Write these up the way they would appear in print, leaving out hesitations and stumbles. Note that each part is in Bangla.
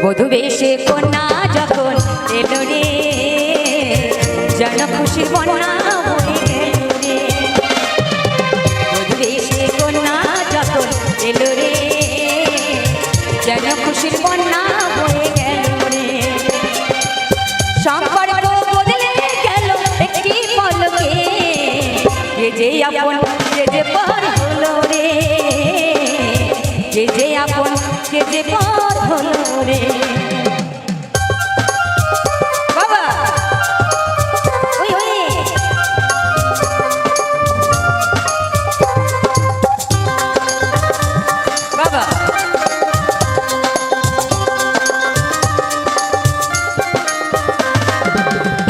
বধূ বেশে কন্যা যখন এলো রে, যেন খুশির বন্যা বয়ে গেল রে। বধূ বেশে কন্যা যখন এলো রে, যেন খুশির বন্যা বয়ে গেল রে। সম্পর্ক বদলে গেল একটি পলকে, কে যে আপন কে যে পর হলো রে, কে যে আপন কে যে পর হলো রে। বাবা ওই ওই বাবা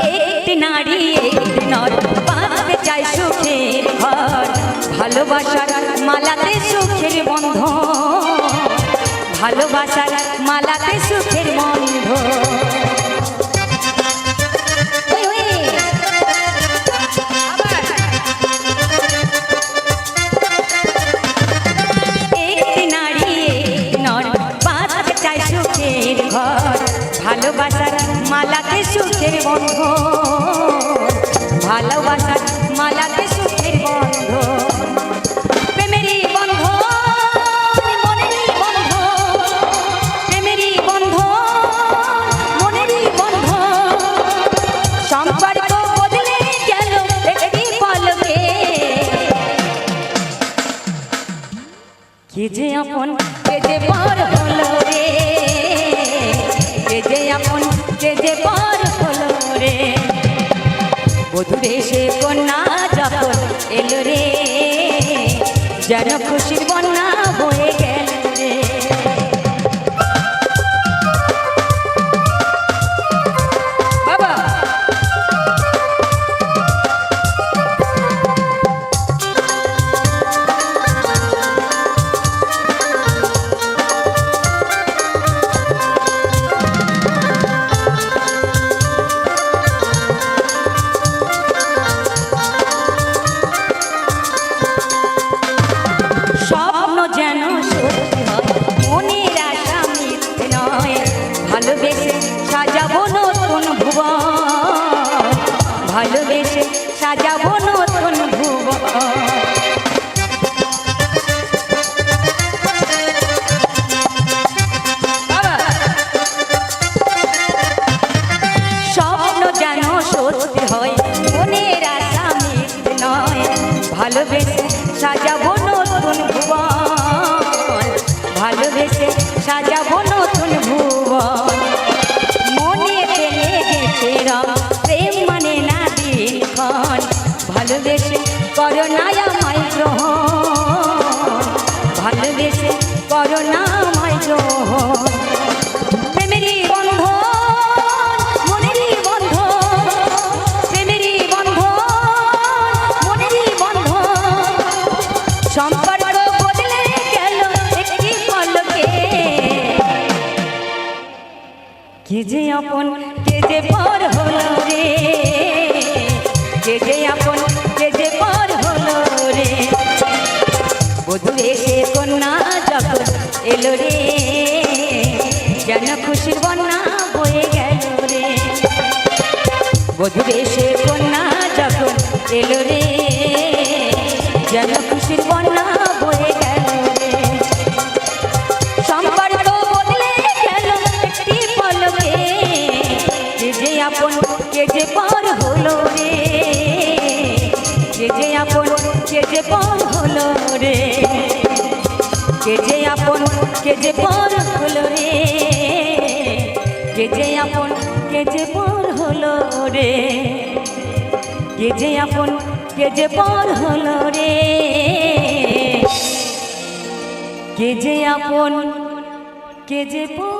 একটি নারী একটি নর বাঁধতে চায় সুখের ঘর, ভালোবাসার মালাতে সুখের বন্ধন, ভালোবাসার মালাতে সুখের বন্ধন। একটি নারী নর বাঁধতে চায় সুখের ঘর, ভালোবাসার মালাতে সুখের বন্ধন, ভালোবাসার মালাতে সুখের বন্ধন। প্রেমেরই বন্ধন মনেরই বন্ধন, প্রেমেরই বন্ধন মনেরই বন্ধন। সম্পর্ক বদলে গেল একটি পলকে, কে যে আপন কে যে পর হলো রে, কে যে আপন কে যে পর হলো রে। বধূ বেশে কন্যা যখন এলো রে, যেন খুশির বন্যা বয়ে গেল রে। বাবা স্বপ্ন যেন সত্যি হয়, মনের আশা মিথ্যে নয়, ভালোবেসে সাজাবো নতুন ভুবন, ভালোবেসে সাজাবো নতুন ভুবন। স্বপ্ন যেন সত্যি হয়, মনের আশা মিথ্যে নয়, ভালোবেসে সাজাবো নতুন ভুবন, ভালোবেসে সাজাবো নতুন ভুবন। মনে পেলে গেছে রং প্রেম মানে না দিনক্ষণ, ভালোবেসে করো না আমায় গ্রহণ, ভালোবেসে করো না আমায় গ্রহণ। প্রেমেরই বন্ধন মনেরই বন্ধন, প্রেমেরই বন্ধন মনেরই বন্ধন। সম্পর্ক বদলে গেল একটি পলকে, কে যে আপন কে যে পর হলো রে, কে যে আপন কে যে পর হলো রে। বধূ বেশে কন্যা যখন এলো রে, যেন খুশির বন্যা বয়ে গেল রে। বধূ বেশে কন্যা যখন এলো রে, যেন খুশির বন্যা বয়ে গেল রে। সম্পর্ক বদলে গেল একটি পলকে, কে যে আপন কে যে পর হলো রে, কে যে আপন কে যে পর হলো রে, কে যে আপন কে যে পর হলো রে, কে যে আপন কে যে পর হলো রে, কে যে আপন কে যে পর হলো রে, কে যে আপন কে যে পর